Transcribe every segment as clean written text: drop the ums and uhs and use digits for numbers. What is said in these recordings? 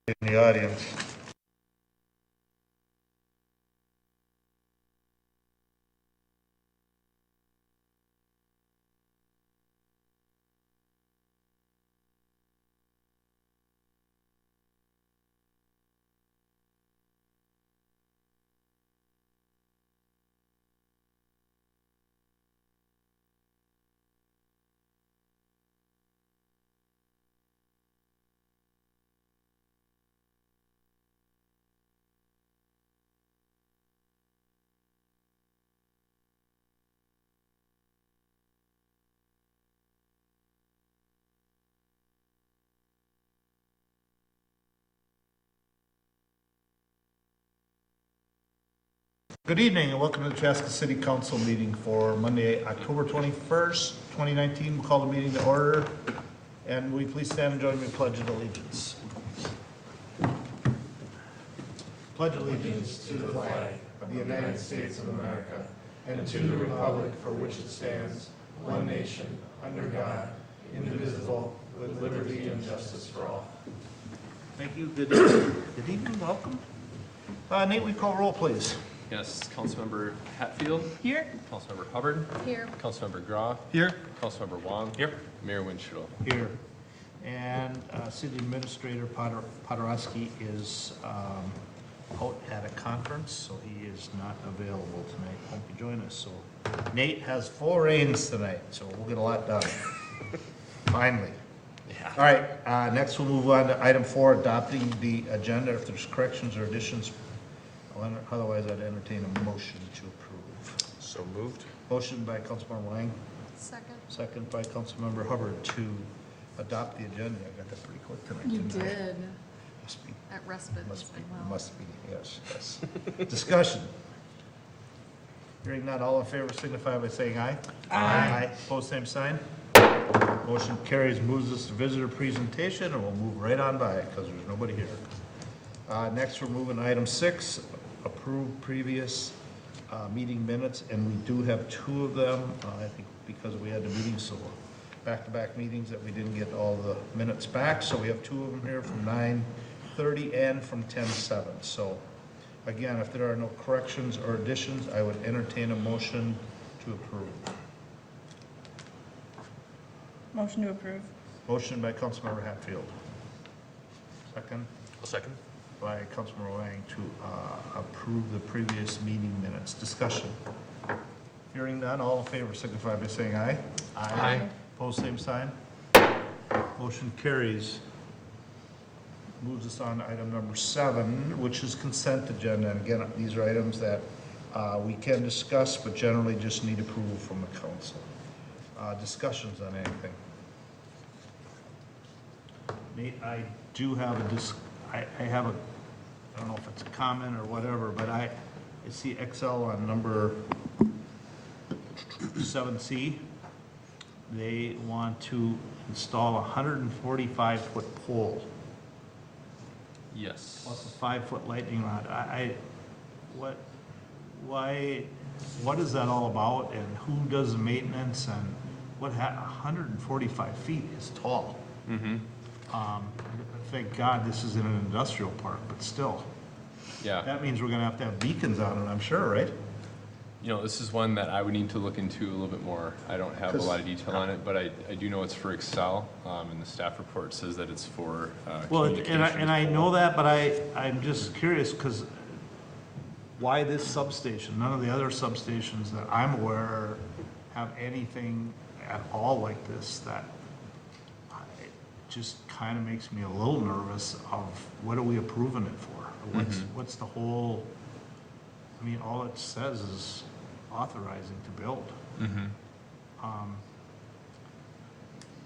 in the audience. Good evening and welcome to the Chaska City Council meeting for Monday, October 21st, 2019. We'll call the meeting to order. And will you please stand and join me in Pledge of Allegiance. Pledge allegiance to the flag of the United States of America and to the republic for which it stands, one nation, under God, indivisible, with liberty and justice for all. Thank you. Good evening. Welcome. Nate, we call roll, please. Yes, Councilmember Hatfield. Here. Councilmember Hubbard. Here. Councilmember Grau. Here. Councilmember Wong. Here. Mayor Winchell. Here. And City Administrator Podorowski is out at a conference, so he is not available tonight. Won't be joining us. So Nate has full reins tonight, so we'll get a lot done. Finally. Yeah. All right. Next, we'll move on to item 4, adopting the agenda. If there's corrections or additions, otherwise I'd entertain a motion to approve. So moved. Motion by Councilmember Wang. Second. Second by Councilmember Hubbard to adopt the agenda. I got that pretty quick tonight. You didn't I? did. Must be. At respite. Must be, yes, yes. Discussion. Hearing none, all in favor signify by saying aye. Aye. Opposed, same sign. Motion carries, moves us to visitor presentation, and we'll move right on by it because there's nobody here. Next, we're moving to item 6, approve previous meeting minutes, and we do have 2 of them, I think because we had the meetings, so back-to-back meetings that we didn't get all the minutes back, so we have 2 of them here from 9:30 and from 10:07. So again, if there are no corrections or additions, I would entertain a motion to approve. Motion to approve. Motion by Councilmember Hatfield. Second I'll second. by Councilmember Wang to approve the previous meeting minutes. Discussion. Hearing none, all in favor signify by saying aye. Aye. Opposed, same sign. Motion carries. Moves us on to item number 7, which is consent agenda. And again, these are items that we can discuss, but generally just need approval from the council. Discussions on anything. Nate, I do have I have a, I don't know if it's a comment or whatever, but I see Xcel on number 7C. They want to install a 145-foot pole Yes. plus a 5-foot lightning rod. What is that all about, and who does the maintenance, and 145 feet is tall. Mm-hmm. Thank God this is in an industrial park, but still. Yeah. That means we're gonna have to have beacons on it, I'm sure, right? You know, this is one that I would need to look into a little bit more. I don't have a lot of detail on it, but I do know it's for Xcel, and the staff report says that it's for Well, and I know pole. that, but I'm just curious, because why this substation? None of the other substations that I'm aware have anything at all like this. That it just kind of makes me a little nervous of what are we approving it for? What's the whole, I mean, all it says is authorizing to build.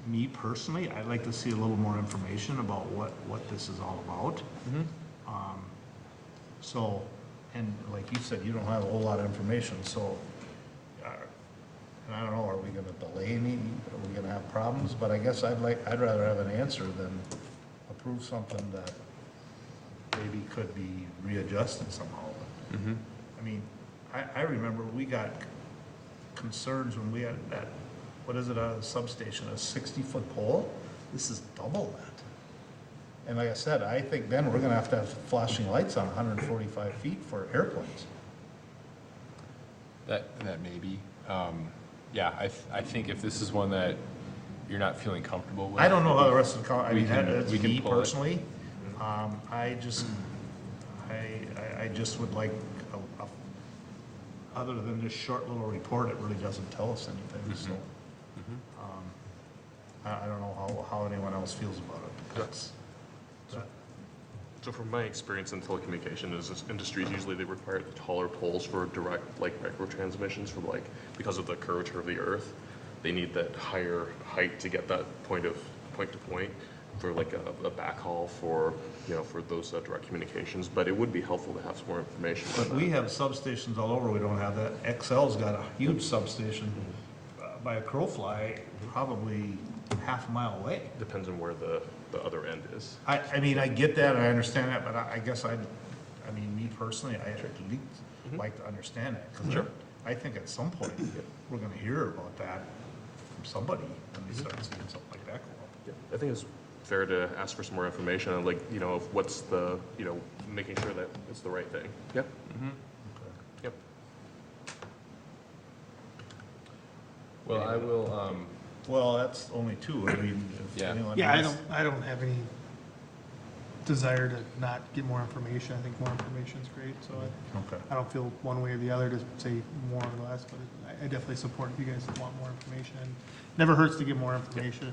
Me personally, I'd like to see a little more information about what this is all about. So, and like you said, you don't have a whole lot of information, so, and I don't know, are we gonna delay any, are we gonna have problems? But I guess I'd rather have an answer than approve something that maybe could be readjusted somehow. I mean, I remember we got concerns when we had that, what is it, out of the substation, a 60-foot pole? This is double And like I said, I think then we're gonna have to have flashing lights on 145 feet for airplanes. That may be. Yeah, I think if this is one that you're not feeling comfortable with. I don't know how the rest of the, I We mean, can- that's we can me pull it. personally. I just would like, other than this short little report, it really doesn't tell us anything, so. I don't know how anyone else feels about it. That's, So from my experience in telecommunication industries, usually they require the taller poles for direct, like micro transmissions from like, because of the curvature of the earth. They need that higher height to get that point to point for like a backhaul for, you know, for those direct communications. But it would be helpful to have some more information on but that. we have substations all over, we don't have that. Xcel's got a huge substation by a crow fly, probably half a mile away. Depends on where the other end is. I mean, I get that, and I understand that, but I guess I mean, me personally, I at least like to understand that. 'Cause Sure. I think at some point, we're gonna hear about that from somebody when they start seeing something like that go up. Yeah, I think it's fair to ask for some more information on like, you know, of what's the, you know, making sure that it's the right thing. Yep. Yep. Well, I will, Well, that's only two, I mean, if Yeah. anyone Yeah, has. I don't have any desire to not get more information. I think more information is great, so Okay. I don't feel one way or the other to say more or less, but I definitely support if you guys want more information. Never hurts to get more information.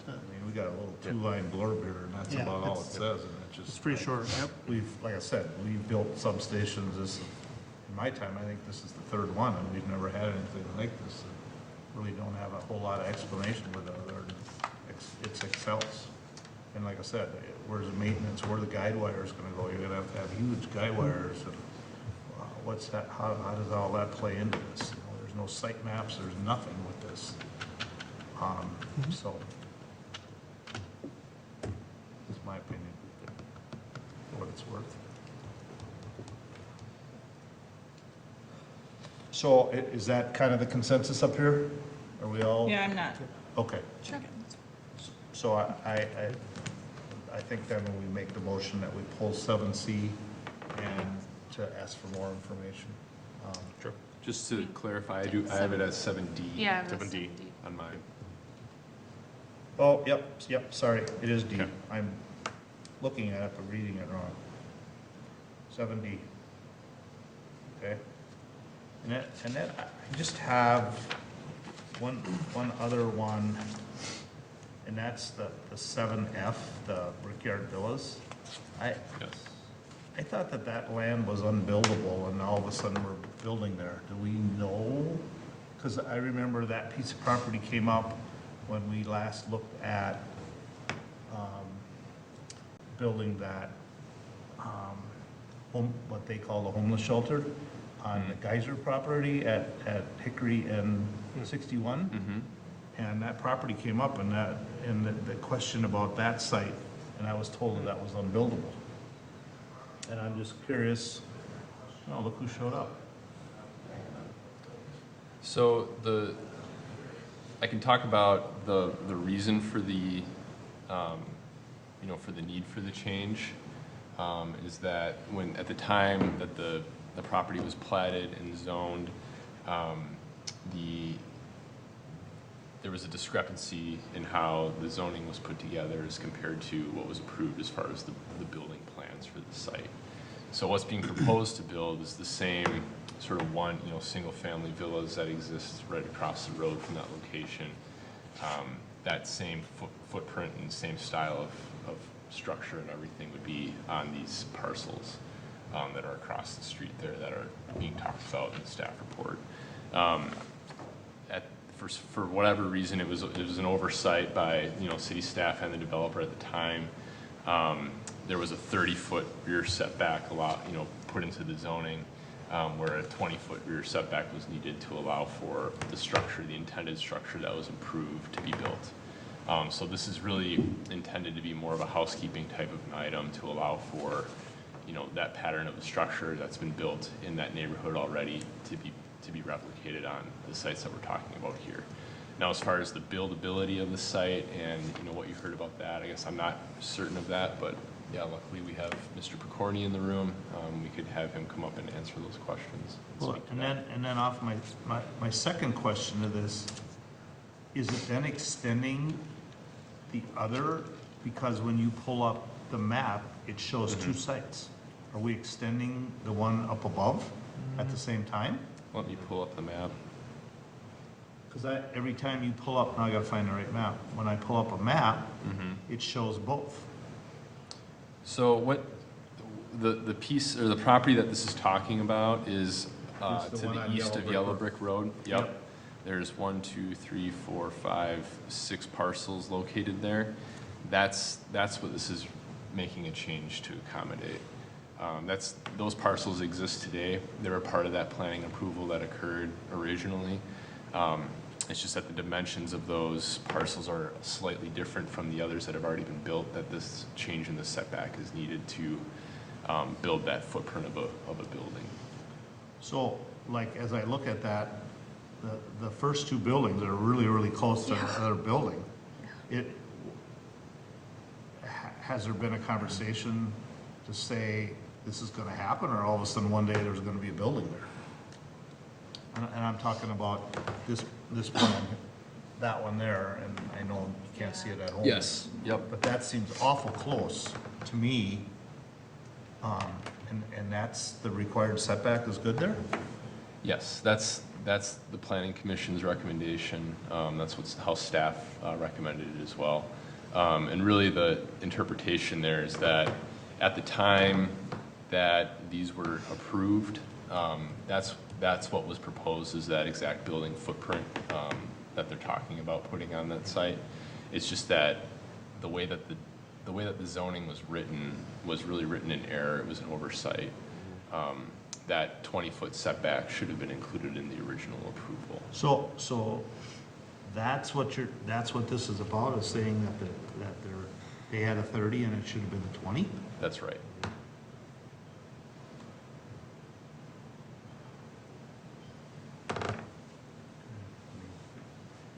I mean, we got a little two-line blurb here, and that's Yeah, about all it it's- says, and it just. It's pretty short, yep. We've, like I said, we've built substations, in my time, I think this is the third one, and we've never had anything like this. Really don't have a whole lot of explanation with it, other than it's Xcel's. And like I said, where's the maintenance, where the guide wire is gonna go, you're gonna have to have huge guide wires, and what's that, how does all that play into this? You know, there's no site maps, there's nothing with this. So, that's my opinion, for what it's worth. So is that kind of the consensus up here? Are we all? Yeah, I'm not. Okay, Sure. so I think then when we make the motion that we pull 7C and to ask for more information. Sure. just to clarify, I have it as 7D. Yeah. 7D. On mine. Oh, yep, sorry, it is D. Okay. I'm looking at it, but reading it wrong. 7D. Okay. And then I just have one other one, and that's the 7F, the Brickyard Villas. Yes. I thought that land was unbuildable, and all of a sudden we're building there. Do we know? Because I remember that piece of property came up when we last looked at building that, what they call the homeless shelter on the Geyser property at Hickory and 61. And that property came up, and the question about that site, and I was told that was unbuildable. And I'm just curious, oh, look who showed up. So I can talk about the reason for the, for the need for the change, is that at the time that the property was platted and zoned, there was a discrepancy in how the zoning was put together as compared to what was approved as far as the building plans for the site. So what's being proposed to build is the same sort of single-family villas that exist right across the road from that location. That same footprint and same style of structure and everything would be on these parcels that are across the street there that are being talked about in the staff report. For whatever reason, it was an oversight by city staff and the developer at the time. There was a 30-foot rear setback put into the zoning, where a 20-foot rear setback was needed to allow for the intended structure that was approved to be built. So this is really intended to be more of a housekeeping type of an item to allow for that pattern of a structure that's been built in that neighborhood already to be replicated on the sites that we're talking about here. Now, as far as the buildability of the site and, you know, what you heard about that, I guess I'm not certain of that, but yeah, luckily we have Mr. Picorni in the room. We could have him come up and answer those questions. Well, and then off my second question to this, is it then extending the other, because when you pull up the map, it shows two sites. Are we extending the one up above at the same time? Let me pull up the map. Because every time you pull up, now I gotta find the right map. When I pull up a map, it shows both. So what, the piece, or the property that this is talking about is It's the to one the on east of Yellow Yellow Brick Brick Road. Yep. Yep. There's 1, 2, 3, 4, 5, 6 parcels located there. That's what this is making a change to accommodate. Those parcels exist today. They're a part of that planning approval that occurred originally. It's just that the dimensions of those parcels are slightly different from the others that have already been built, that this change in the setback is needed to build that footprint of a building. So, like, as I look at that, the first two buildings are really, really close to the other building. Has there been a conversation to say this is gonna happen, or all of a sudden one day there's gonna be a building there? And I'm talking about this plan, that one there, and I know you can't see it at home. Yes. Yep. But that seems awful close to me. And that's the required setback is good there? Yes, that's the planning commission's recommendation. That's how staff recommended it as well. And really the interpretation there is that at the time that these were approved, that's what was proposed, is that exact building footprint that they're talking about putting on that site. It's just that the way that the zoning was written was really written in error. It was an oversight. That 20-foot setback should have been included in the original approval. So that's what this is about, is saying that they had a 30 and it should have been a 20? That's right.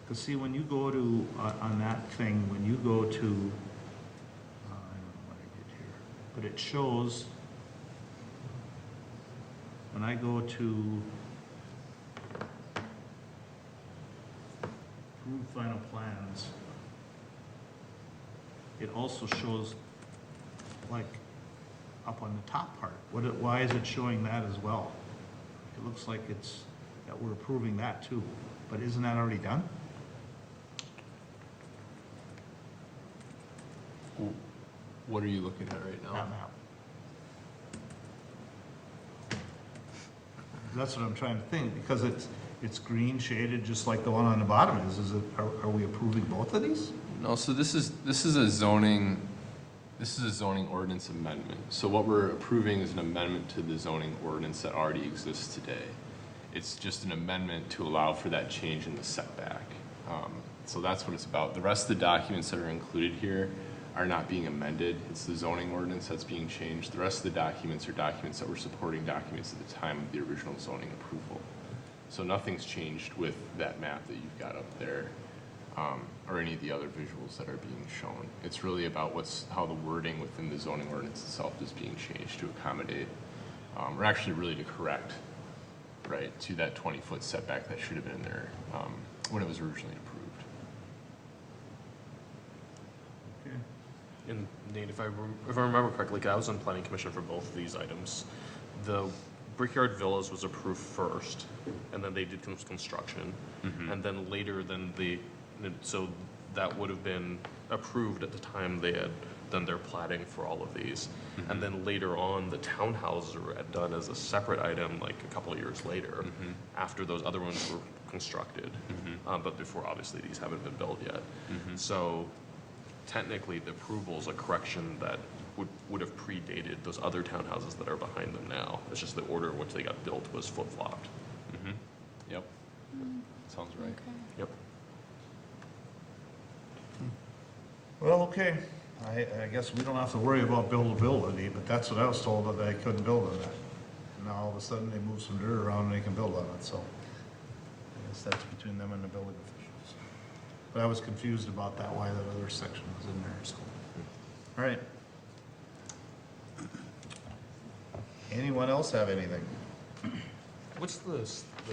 Because see, when you go to, on that thing, when you go to, I don't know what I did here, but it shows, when I go to approved final plans, it also shows, like, up on the top part. Why is it showing that as well? It looks like that we're approving that too, but isn't that already done? What are you looking at right now? That map. That's what I'm trying to think, because it's green shaded, just like the one on the bottom is. Are we approving both of these? No, so this is a zoning ordinance amendment. So what we're approving is an amendment to the zoning ordinance that already exists today. It's just an amendment to allow for that change in the setback. So that's what it's about. The rest of the documents that are included here are not being amended. It's the zoning ordinance that's being changed. The rest of the documents are documents that were supporting documents at the time of the original zoning approval. So nothing's changed with that map that you've got up there, or any of the other visuals that are being shown. It's really about how the wording within the zoning ordinance itself is being changed to accommodate, or actually really to correct, right, to that 20-foot setback that should have been there when it was originally approved. And Nate, if I remember correctly, 'cause I was on planning commission for both of these items. The Brickyard Villas was approved first, and then they did construction, and then later, so that would have been approved at the time they had done their plating for all of these, and then later on, the townhouses were done as a separate item, like a couple of years later, after those other ones were constructed, but before obviously these haven't been built yet. So technically, the approval is a correction that would have predated those other townhouses that are behind them now. It's just the order in which they got built was flip-flopped. Yep. Sounds right. Yep. Well, okay. I guess we don't have to worry about buildability, but that's what I was told, that they couldn't build on that. And now all of a sudden, they move some dirt around and they can build on it, so I guess that's between them and the building officials. But I was confused about that, why that other section was in there, so. All right. Anyone else have anything? What's the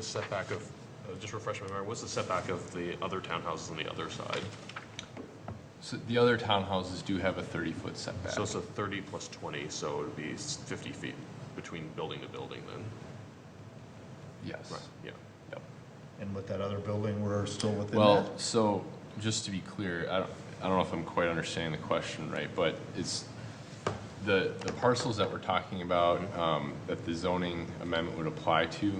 setback of, just refresh my memory, what's the setback of the other townhouses on the other side? So the other townhouses do have a 30-foot setback. So it's a 30 plus 20, so it would be 50 feet between building to building then? Yes. Right, yeah. Yep. And with that other building, we're still within that? Well, so just to be clear, I don't know if I'm quite understanding the question right, but it's the parcels that we're talking about that the zoning amendment would apply to.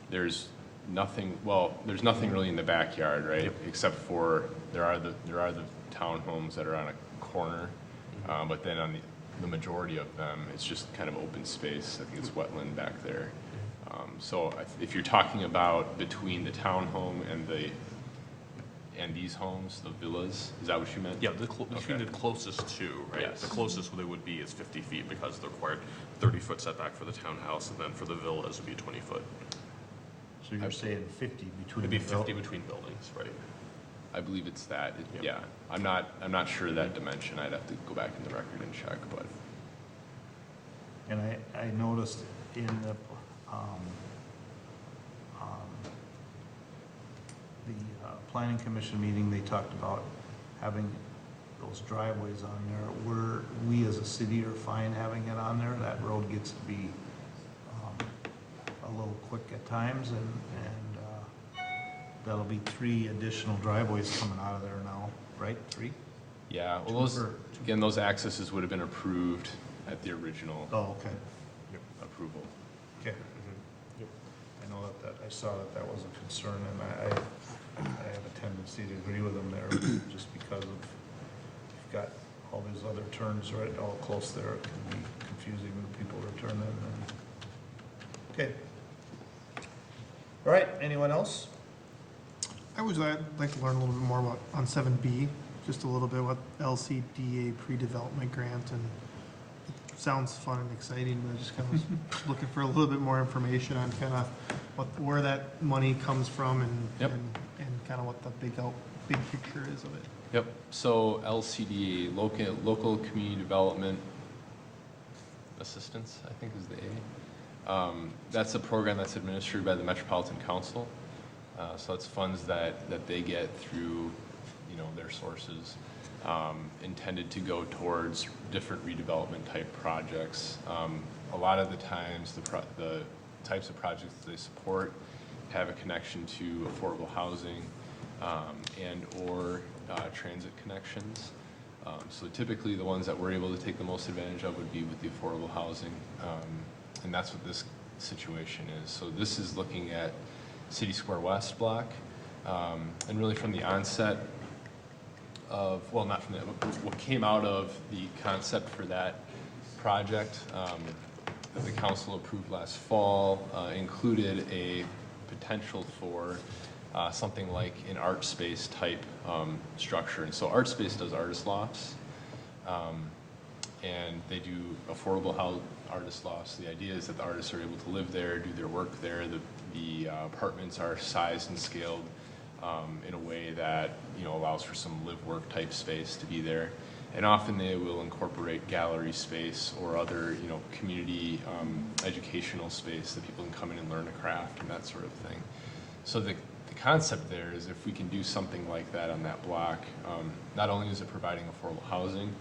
There's nothing really in the backyard, right? Yep. Except for there are the townhomes that are on a corner, but then on the majority of them, it's just kind of open space. I think it's wetland back there. So if you're talking about between the townhome and these homes, the villas, is that what you meant? Yeah, between the closest two, right? Yes. The closest they would be is 50 feet because the required 30-foot setback for the townhouse, and then for the villas would be 20 foot. So you're saying 50 between It'd be the 50 between buildings, right? I believe it's that. Yeah. Yeah, I'm not sure of that dimension. I'd have to go back in the record and check, but. And I noticed in the planning commission meeting, they talked about having those driveways on there. We as a city are fine having it on there. That road gets to be a little quick at times, and that'll be 3 additional driveways coming out of there now, right? 3? Yeah, Two well, for- again, those accesses would have been approved at the original Oh, okay. approval. Okay. I know that I saw that was a concern, and I have a tendency to agree with them there, just because of, you've got all these other turns right all close there, it can be confusing when people are turning. Okay. All right, anyone else? I'd like to learn a little bit more about, on 7B, just a little bit about LCDA pre-development grant, and it sounds fun and exciting, but I just kind of was looking for a little bit more information on kind of where that money comes from and Yep. and kind of what the big picture is of it. Yep, so LCDA, Local Community Development Assistance, I think is the A. That's a program that's administered by the Metropolitan Council. So that's funds that they get through, their sources, intended to go towards different redevelopment type projects. A lot of the times, the types of projects that they support have a connection to affordable housing and or transit connections. So typically the ones that we're able to take the most advantage of would be with the affordable housing. And that's what this situation is. So this is looking at City Square West block. And really from the onset of, well, not from that, but what came out of the concept for that project that the council approved last fall included a potential for something like an art space type structure. And so art space does artist lofts, and they do affordable artist lofts. The idea is that the artists are able to live there, do their work there. The apartments are sized and scaled in a way that allows for some live-work type space to be there. And often they will incorporate gallery space or other community educational space that people can come in and learn a craft and that sort of thing. So the concept there is if we can do something like that on that block, not only is it providing affordable housing,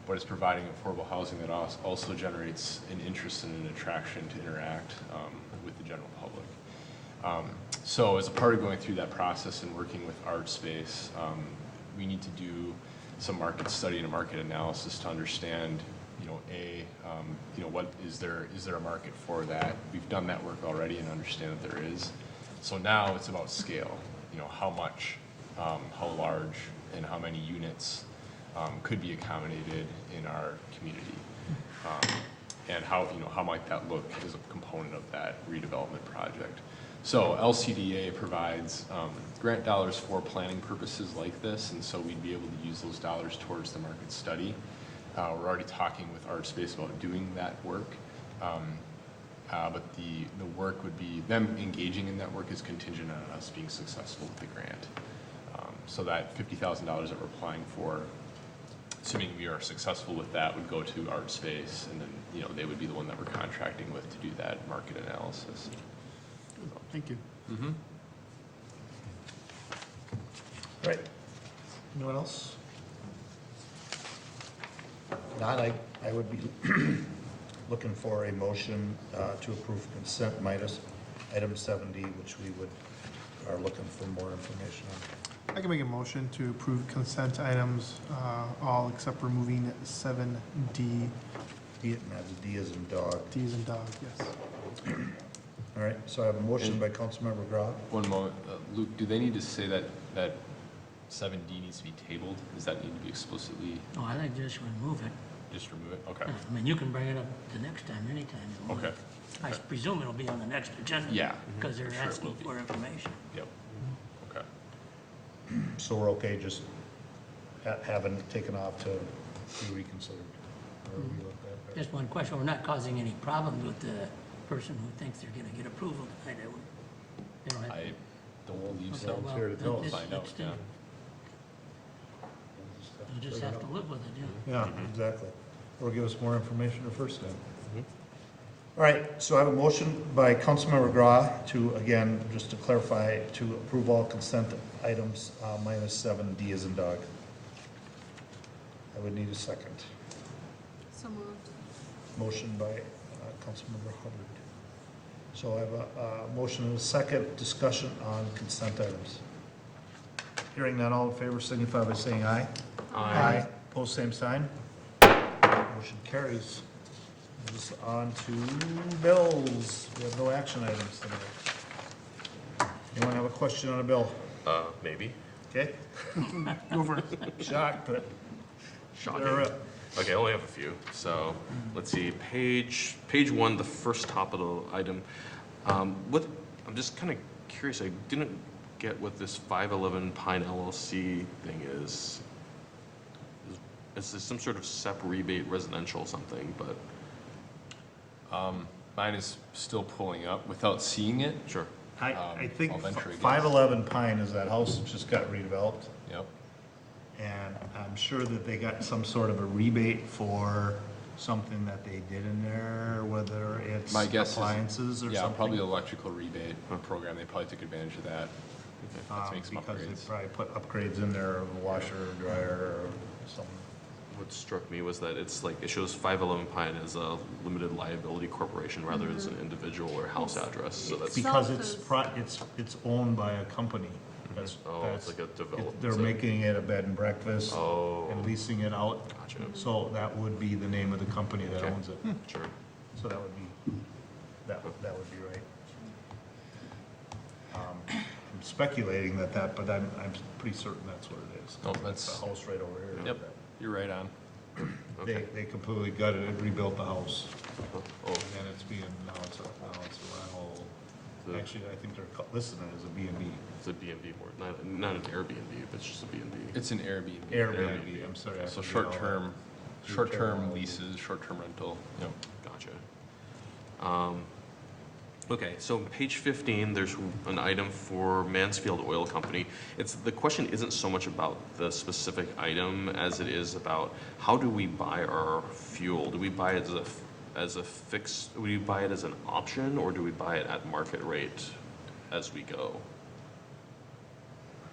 but it's providing affordable housing that also generates an interest and an attraction to interact with the general public. So as a part of going through that process and working with art space, we need to do some market study and a market analysis to understand, what is there a market for that? We've done that work already and understand that there is. So now it's about scale. How much, how large, and how many units could be accommodated in our community, and how might that look as a component of that redevelopment project. So LCDA provides grant dollars for planning purposes like this, and so we'd be able to use those dollars towards the market study. We're already talking with ArtSpace about doing that work, but the work would be, them engaging in that work is contingent on us being successful with the grant. So that $50,000 that we're applying for, assuming we are successful with that, would go to Art Space, and then, you know, they would be the one that we're contracting with to do that market analysis. Thank you. Mm-hmm. All right. Anyone else? Not, I would be looking for a motion to approve consent minus item 7D, which we are looking for more information on. I can make a motion to approve consent items, all except removing 7D. D, that's D as in dog. D as in dog, yes. All right, so I have a motion by Councilmember Grau. One moment, Luke, do they need to say that 7D needs to be tabled? Does that need to be explicitly, Oh, I think just remove it. just remove it? Okay. I mean, you can bring it up the next time, anytime you want. Okay. I presume it'll be on the next agenda. Yeah. Because they're Sure it will asking be. for information. Yep. Okay. So we're okay just having it taken off to be reconsidered? Or we look at that? Just one question, we're not causing any problems with the person who thinks they're gonna get approval tonight, I would, you know, I don't believe okay, so. well, here to tell us. it's- Find out, it's yeah. You just have to live with it, yeah. Yeah, exactly. Or give us more information the first time. All right, so I have a motion by Councilmember Grau to, again, just to clarify, to approve all consent items minus 7D as in dog. I would need a second. So moved. Motion by Councilmember Hubbard. So I have a motion and a second discussion on consent items. Hearing none, all in favor signify by saying aye. Aye. Pose same sign. Motion carries. Move us on to bills. We have no action items tonight. Anyone have a question on a bill? Maybe. Okay? Go for it. Shocked, but Shocking. they're up. Okay, I only have a few. So let's see, page one, the first top of the item. I'm just kind of curious. I didn't get what this 511 Pine LLC thing is. Is this some sort of SEP rebate residential something? But Mine is still pulling up without seeing it. sure. I think I'll venture a guess. 511 Pine is that house that just got redeveloped. Yep. And I'm sure that they got some sort of a rebate for something that they did in there, whether it's My guess is- appliances or Yeah, something. probably electrical rebate program. They probably took advantage of that. Let's make some Because they upgrades. probably put upgrades in there, a washer, dryer, or something. What struck me was that it's like, it shows 511 Pine as a limited liability corporation rather than as an individual or house address. So that's, Because Self it's owned by a company. That's, oh, it's like a development. they're making it a bed and breakfast Oh, and leasing it out. gotcha. So that would be the name of the company that Okay. owns it. Sure. So that would be, that would be right. I'm speculating but I'm pretty certain that's what it is. No, It's that's- a house right over here. Yep, you're right on. Okay. They completely gutted it, rebuilt the house, Oh, and then it's now it's a rental. So- Actually, I think they're listed as a B&B. it's a B&B more, not an Airbnb, but it's just a B&B. It's an Airbnb. Airbnb, I'm sorry. I So forget all that. short-term Short-term leases, short-term rental. Yep. Gotcha. Okay, so page 15, there's an item for Mansfield Oil Company. The question isn't so much about the specific item as it is about how do we buy our fuel? Do we buy it as a fixed, do we buy it as an option, or do we buy it at market rate as we go?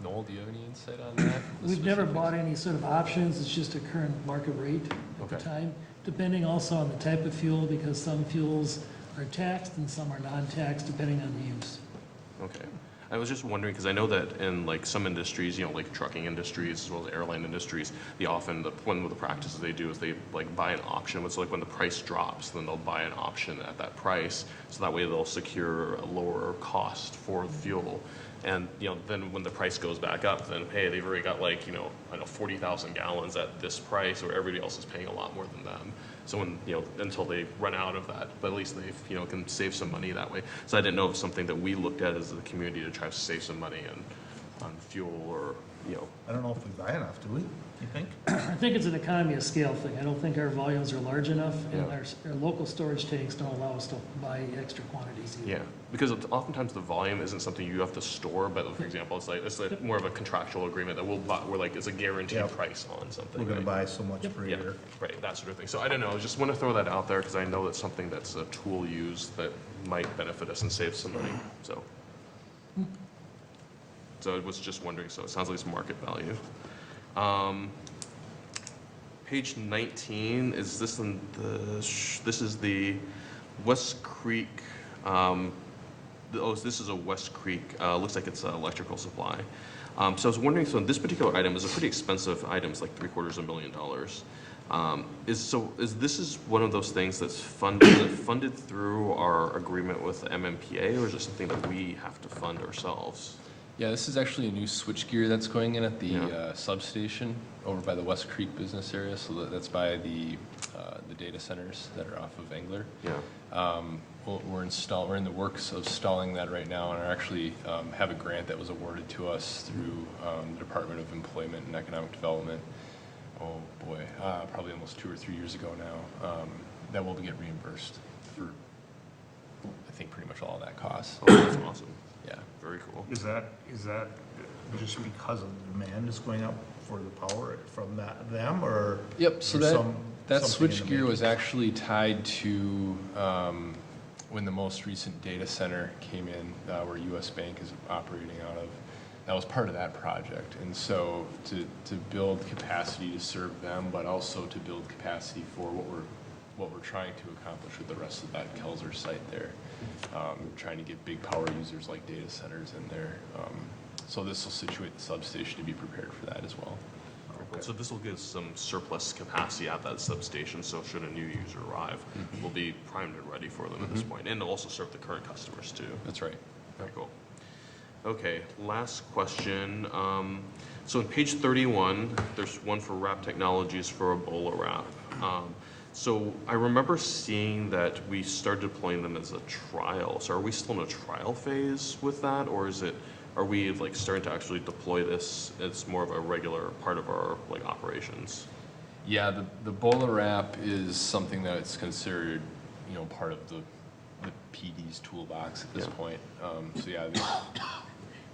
Noel, do you have any insight on that? The We've never specifics? bought any sort of options, it's just a current market rate at the Okay. time, depending also on the type of fuel, because some fuels are taxed and some are non-taxed, depending on the use. Okay. I was just wondering, because I know that in like some industries, like trucking industries as well as airline industries, one of the practices they do is they like buy an option. So like when the price drops, then they'll buy an option at that price. So that way they'll secure a lower cost for the fuel. And, then when the price goes back up, then, hey, they've already got 40,000 gallons at this price, or everybody else is paying a lot more than them. So when, until they run out of that, but at least they, can save some money that way. So I didn't know if something that we looked at as a community to try to save some money on fuel or you know, I don't know if we buy enough, do we? You think? I think it's an economy of scale thing. I don't think our volumes are large enough, and Yeah. our local storage tanks don't allow us to buy extra quantities either. yeah, because oftentimes the volume isn't something you have to store, but for example, it's like more of a contractual agreement that we'll buy, where like it's a guaranteed Yeah. price on something. We're gonna right? buy so much per Yeah, year. right, that sort of thing. So I don't know, I just want to throw that out there because I know that's something that's a tool used that might benefit us and save some money, so. So I was just wondering, so it sounds like it's market value. Page 19, is this in this is the West Creek, this is a West Creek, looks like it's electrical supply. So I was wondering, so this particular item is a pretty expensive item, it's like $750,000. Is this one of those things that's funded through our agreement with the MMPA, or is it something that we have to fund ourselves? Yeah, this is actually a new switchgear that's going in at the Yeah. Substation over by the West Creek business area, so that's by the data centers that are off of Engler. Yeah. We're in the works of installing that right now, and are actually have a grant that was awarded to us through the Department of Employment and Economic Development. Oh boy, probably almost 2 or 3 years ago now. That will get reimbursed for, I think, pretty much all of that cost. Oh, that's awesome. Yeah. Very cool. Is that just because of the demand is going up for the power from them, or? Yep, so there's that something in the switchgear was making? actually tied to when the most recent data center came in, where US Bank is operating out of. That was part of that project. And so to build capacity to serve them, but also to build capacity for what we're trying to accomplish with the rest of that Kelzer site there. Trying to get big power users like data centers in there. So this will situate the substation to be prepared for that as well. So this will give some surplus capacity at that substation, so should a new user arrive, we'll be primed and ready for them at this point, and it'll also serve the current customers too. That's right. Very cool. Okay, last question. So on page 31, there's one for Wrap Technologies for a Ebola wrap. So I remember seeing that we started deploying them as a trial. So are we still in a trial phase with that, or are we like starting to actually deploy this as more of a regular part of our like operations? Yeah, the Bola wrap is something that it's considered, part of the PD's toolbox at this Yeah. point. So yeah,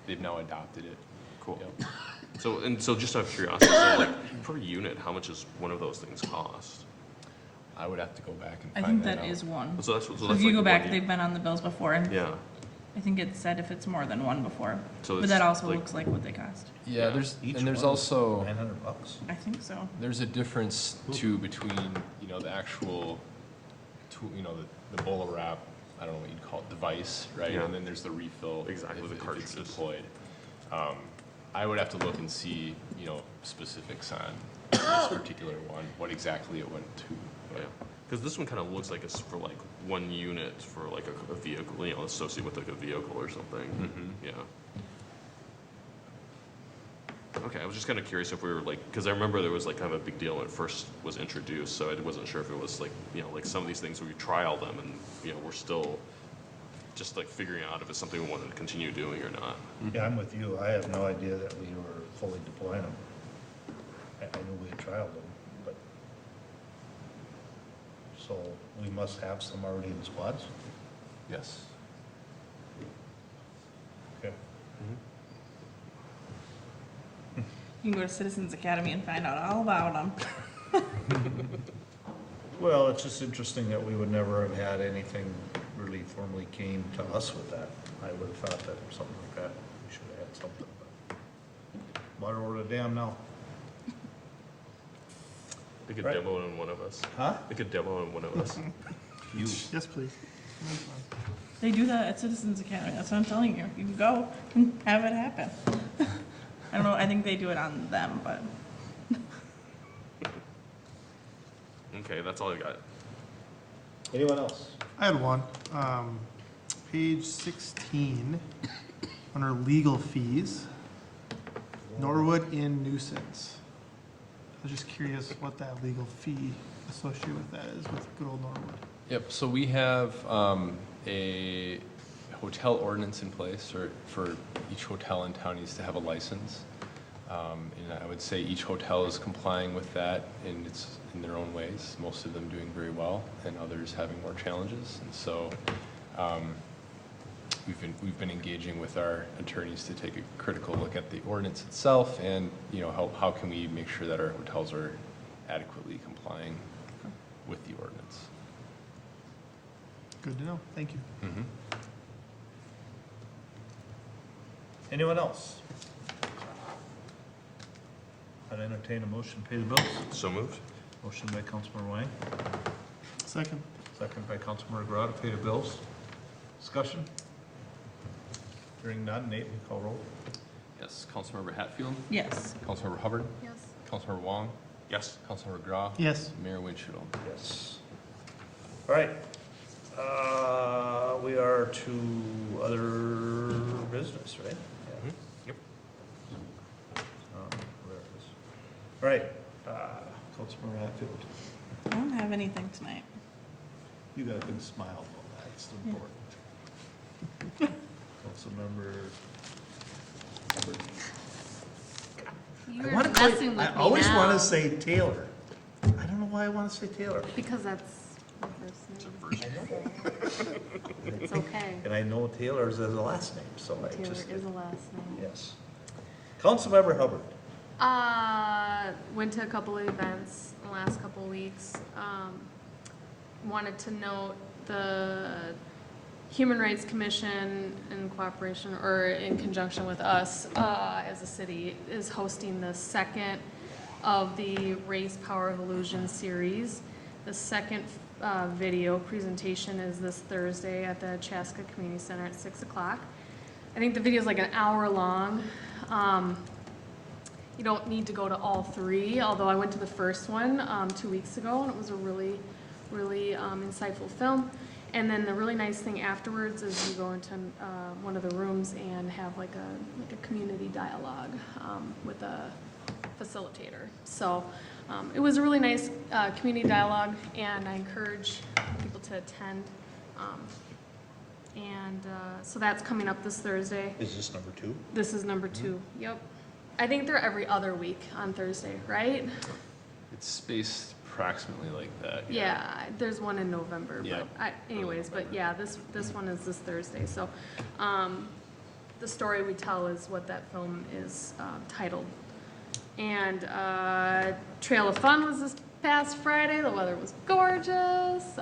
they've now adopted it. Cool. Yep. So just out of curiosity, so like per unit, how much does one of those things cost? I would have to go back and I find think that that out. is one. So So if that's you like go back, one they've been on the bills before, and Yeah. I think it said if it's more than one before. So But it's that also like- looks like what they cost. Yeah, Yeah. there's Each and there's one also $900. I think so. there's a difference too between the actual tool, the Bola wrap. I don't know what you'd call it, device, right? Yeah. And then there's the refill. Exactly, the if it's cartridges. deployed. I would have to look and see, specifics on this particular one, what exactly it went to. Yeah, because this one kind of looks like it's for like one unit for like a vehicle, associated with like a vehicle or something. Yeah. Okay, I was just kind of curious if we were like, because I remember there was like kind of a big deal when it first was introduced, so I wasn't sure if it was like, like some of these things where we trial them and, we're still just like figuring out if it's something we want to continue doing or not. Yeah, I'm with you. I have no idea that we were fully deploying them. I knew we had trialed them, but. So we must have some already in squads? Yes. Okay. You can go to Citizens Academy and find out all about them. Well, it's just interesting that we would never have had anything really formally came to us with that. I would have thought that something like that, we should have had something, but water over the dam now. They could Right. demo it on one of us. Huh? They could demo it on one of us. You. Yes, please. They do that at Citizens Academy. That's what I'm telling you. You can go and have it happen. I don't know. I think they do it on them, but Okay, that's all I got. Anyone else? I had one. Page 16, under legal fees, Norwood Inn nuisance. I was just curious what that legal fee associated with that is with good old Norwood. Yep, so we have a hotel ordinance in place, or for each hotel in town needs to have a license. And I would say each hotel is complying with that in their own ways, most of them doing very well and others having more challenges. And so we've been engaging with our attorneys to take a critical look at the ordinance itself and, how can we make sure that our hotels are adequately complying with the ordinance. Good to know, thank you. Mm-hmm. Anyone else? I'd entertain a motion to pay the bills. So moved. Motion by Councilmember Wang, Second. second by Councilmember Grau to pay the bills. Discussion? Hearing none, Nate, we call roll. Yes, Councilmember Hatfield, Yes. Councilmember Hubbard, Yes. Councilmember Wong, Yes. Councilmember Grau, Yes. Mayor Winchell. Yes. All right. We are to other business, right? Yeah. Yep. Where it is. All right, Councilmember Hatfield, I don't have anything tonight. you got a big smile, though, that's Yeah. important. Councilmember Hubbard. You're wanna messing with me I always want now. to say Taylor. I don't know why I want to say Taylor. Because that's my first name. It's okay. And I know Taylor's as a last name, so I Taylor just. is a last name. Yes. Councilmember Hubbard. Went to a couple of events the last couple of weeks. Wanted to note the Human Rights Commission in cooperation or in conjunction with us as a city is hosting the second of the Race Power of Illusion series. The second video presentation is this Thursday at the Chaska Community Center at 6 o'clock. I think the video is like an hour long. You don't need to go to all three, although I went to the first one 2 weeks ago, and it was a really, really insightful film. And then the really nice thing afterwards is you go into one of the rooms and have like a community dialogue with a facilitator. So it was a really nice community dialogue, and I encourage people to attend. So that's coming up this Thursday. Is this number 2? This is number 2. Yep. I think they're every other week on Thursday, right? It's spaced approximately like that. Yeah, there's one in November, Yeah. but yeah, this one is this Thursday. So, the story we tell is what that film is titled. And Trail of Fun was this past Friday. The weather was gorgeous.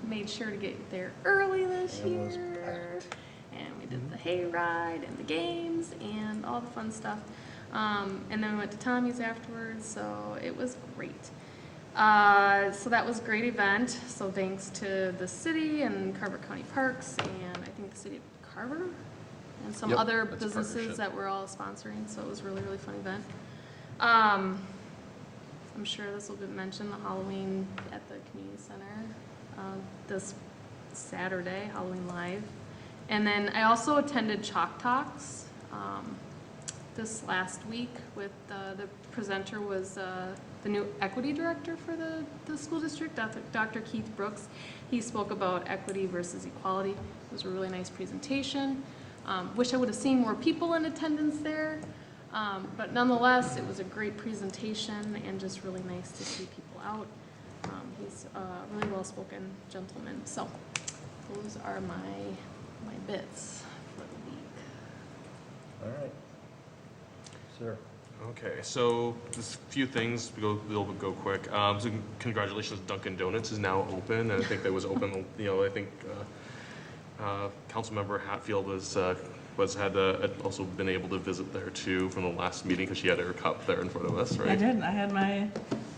Made sure to get there early this It was year. And we did the hayride and the games and all the fun stuff. And then we went to Tommy's afterwards, so it was great. So that was a great event. So thanks to the city and Carver County Parks and I think the city of Carver and some Yep, other that's a businesses partnership. that were all sponsoring. So it was a really, really fun event. I'm sure this will be mentioned, the Halloween at the community center this Saturday, Halloween Live. And then I also attended Chalk Talks this last week with the presenter was the new equity director for the school district, Dr. Keith Brooks. He spoke about equity versus equality. It was a really nice presentation. Wish I would have seen more people in attendance there, but nonetheless, it was a great presentation and just really nice to see people out. He's a really well-spoken gentleman. So those are my bits for the week. All right. Sir. Okay, so just a few things, we'll go quick. So congratulations, Dunkin' Donuts is now open, and I think that was open, I think Councilmember Hatfield had also been able to visit there too from the last meeting, because she had her cup there in front of us, right? I did. I had my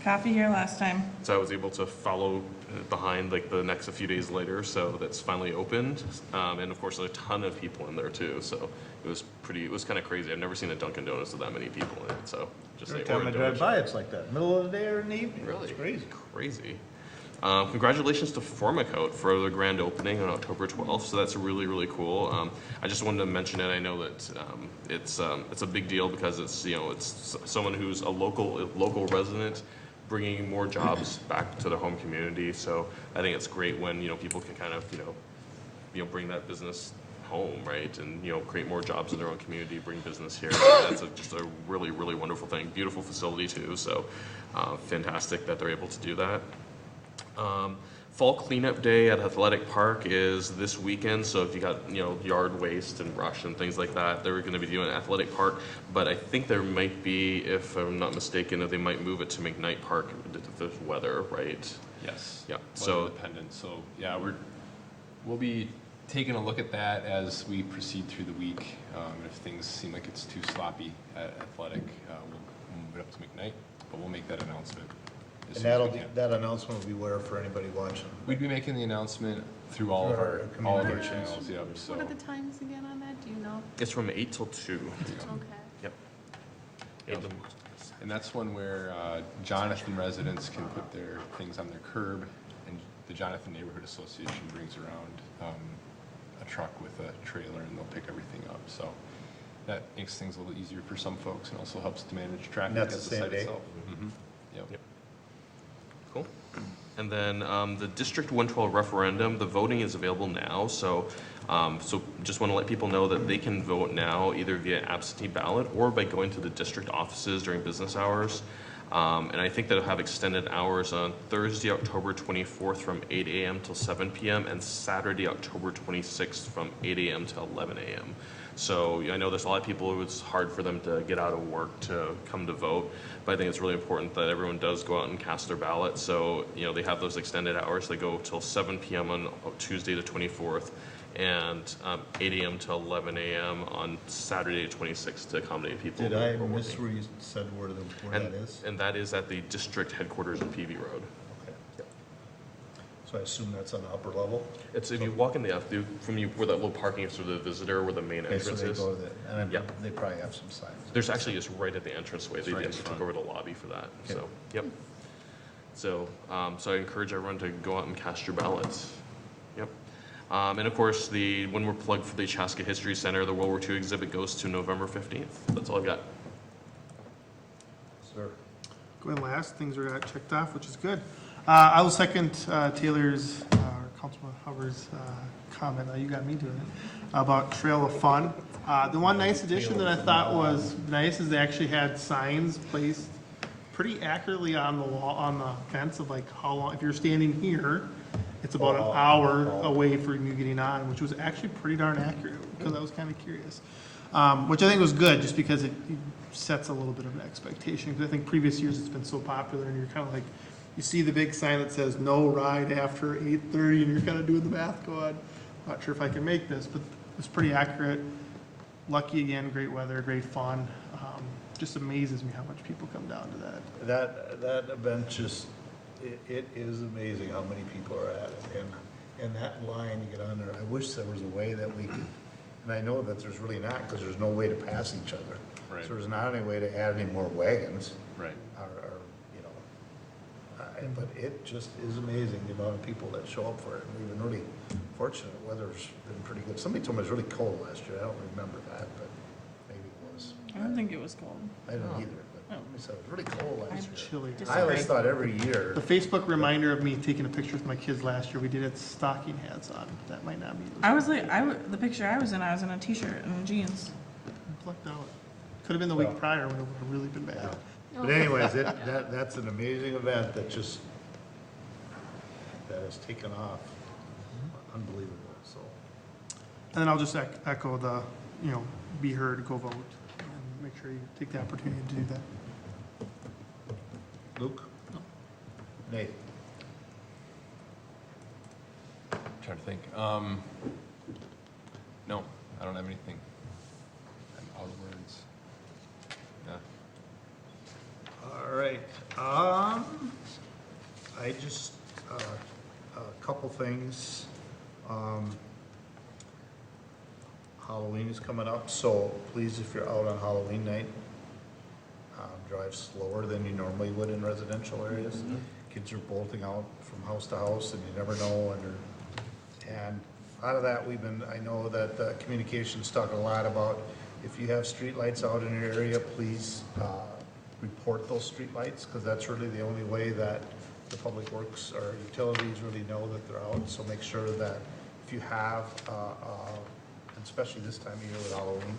coffee here last time. So I was able to follow behind like the next a few days later, so that's finally opened. And of course, there's a ton of people in there too, so it was kind of crazy. I've never seen a Dunkin' Donuts with that many people in it, so just Every say time I Oregon drive Donut by, it's like that, middle of the day or in the evening. Really? It's crazy. Crazy. Congratulations to Formicote for the grand opening on October 12th. So that's really, really cool. I just wanted to mention it. I know that it's a big deal because it's someone who's a local resident bringing more jobs back to their home community. So I think it's great when people can kind of bring that business home, right? And, create more jobs in their own community, bring business here. That's just a really, really wonderful thing. Beautiful facility too, so fantastic that they're able to do that. Fall cleanup day at Athletic Park is this weekend, so if you got, yard waste and brush and things like that, they're gonna be doing Athletic Park, but I think there might be, if I'm not mistaken, that they might move it to McKnight Park if there's weather, right? Yes. Yeah, Weather so, dependent, so, yeah, we'll be taking a look at that as we proceed through the week. If things seem like it's too sloppy at Athletic, we'll move it up to McKnight, but we'll make that announcement as And soon as we can. that announcement will be where for anybody watching? We'd be making the announcement through all of Through our our communications. channels, yep, so. What are the times again on that? Do you know? it's from 8 till 2. Okay. Yep. Yep. And that's one where Jonathan residents can put their things on their curb, and the Jonathan Neighborhood Association brings around a truck with a trailer, and they'll pick everything up. So that makes things a little easier for some folks, and also helps to manage traffic And that's at the the same site day? itself. Mhm. Yep. Yep. Cool. And then the District 112 referendum, the voting is available now, so just want to let people know that they can vote now either via absentee ballot or by going to the district offices during business hours. And I think they'll have extended hours on Thursday, October 24th from 8 a.m. till 7 p.m. and Saturday, October 26th from 8 a.m. to 11 a.m. So I know there's a lot of people who it's hard for them to get out of work to come to vote, but I think it's really important that everyone does go out and cast their ballot. So, they have those extended hours. They go till 7 p.m. on Tuesday the 24th and 8 a.m. to 11 a.m. on Saturday the 26th to accommodate people. Did who I are working. miss where you said where that is? And that is at the district headquarters in PV Road. Okay. So I assume that's on the upper level? It's, if you walk in where that little parking is for the visitor, where the main Okay, so entrance they is. go to and Yeah. they probably have some signs. There's actually just right at the entranceway. They right in took front. over the lobby for that, Okay. so, yep. So, I encourage everyone to go out and cast your ballots. Yep. And of course, when we're plugged for the Chaska History Center, the World War II exhibit goes to November 15th. That's all I've got. Sir? Going last, things are checked off, which is good. I will second Taylor's, or Councilman Hubbard's comment, you got me doing it, about Trail of Fun. The one nice addition that I thought was nice is they actually had signs placed pretty accurately on the wall, on the fence of like how long, if you're standing here, it's about an hour away from you getting on, which was actually pretty darn accurate, because I was kind of curious. Which I think was good, just because it sets a little bit of an expectation, because I think previous years it's been so popular, and you're kind of like, you see the big sign that says no ride after 8:30, and you're kind of doing the math going, not sure if I can make this, but it's pretty accurate. Lucky again, great weather, great fun. Just amazes me how much people come down to that. That event just, it is amazing how many people are at it. And that line you get on there, I wish there was a way that we could, and I know that there's really not, because there's no way to pass each other. Right. So there's not any way to add any more wagons. Right. But it just is amazing the amount of people that show up for it. And we've been really fortunate. Weather's been pretty good. Somebody told me it was really cold last year. I don't remember that, but maybe it was. I don't think it was cold. I don't either, but somebody said it was really cold last year. Chilly. I always thought every year, The Facebook reminder of me taking a picture with my kids last year, we did it stocking hats on. That might not be. I was like, the picture I was in a t-shirt and jeans. Plucked out. Could have been the week Well. prior when it would have really been bad. but anyways, that's an amazing event that has taken off. Unbelievable, so. And then I'll just echo the, be heard, go vote, and make sure you take the opportunity to do that. Luke? Nate? Trying to think. No, I don't have anything. I'm out of words. Yeah. All right, I just, a couple things. Halloween is coming up, so please, if you're out on Halloween night, drive slower than you normally would in residential areas. Kids are bolting out from house to house, and you never know, and out of that, I know that communication's talking a lot about, if you have streetlights out in your area, please, report those streetlights, because that's really the only way that the public works or utilities really know that they're out. So make sure that if you have especially this time of year with Halloween,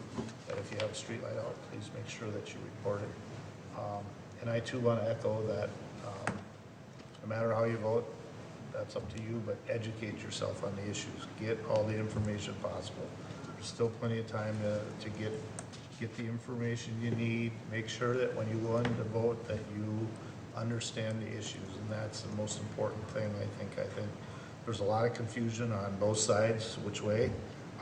that if you have a street light out, please make sure that you report it. And I too want to echo that, no matter how you vote, that's up to you, but educate yourself on the issues. Get all the information possible. There's still plenty of time to get the information you need. Make sure that when you go in to vote, that you understand the issues, and that's the most important thing, I think. I think there's a lot of confusion on both sides, which way.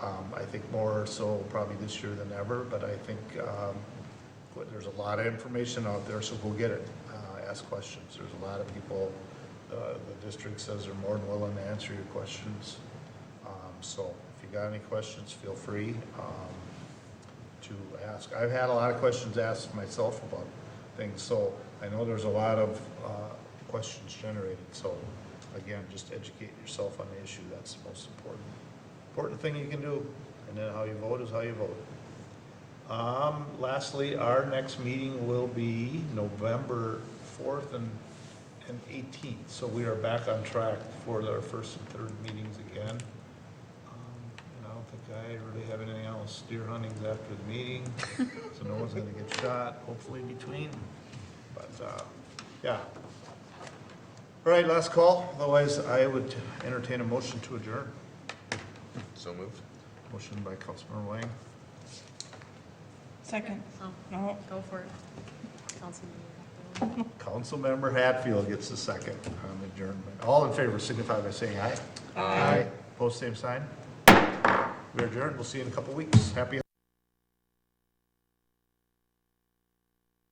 I think more so probably this year than ever, but I think there's a lot of information out there, so go get it. Ask questions. There's a lot of people, the district says they're more than willing to answer your questions. So if you got any questions, feel free to ask. I've had a lot of questions asked myself about things, so I know there's a lot of questions generated. So again, just educate yourself on the issue. That's the most important thing you can do. And then how you vote is how you vote. Lastly, our next meeting will be November 4th and 18th. So we are back on track for our first and third meetings again. And I don't think I really have anything else. Deer hunting's after the meeting, so no one's gonna get shot, hopefully between. But, yeah. All right, last call. Otherwise, I would entertain a motion to adjourn. So moved. Motion by Councilmember Wang, Second. Oh, No. go for it. Councilman. Councilmember Hatfield gets the second on adjournment. All in favor signify by saying aye. Aye. Post same sign. We're adjourned. We'll see you in a couple weeks. Happy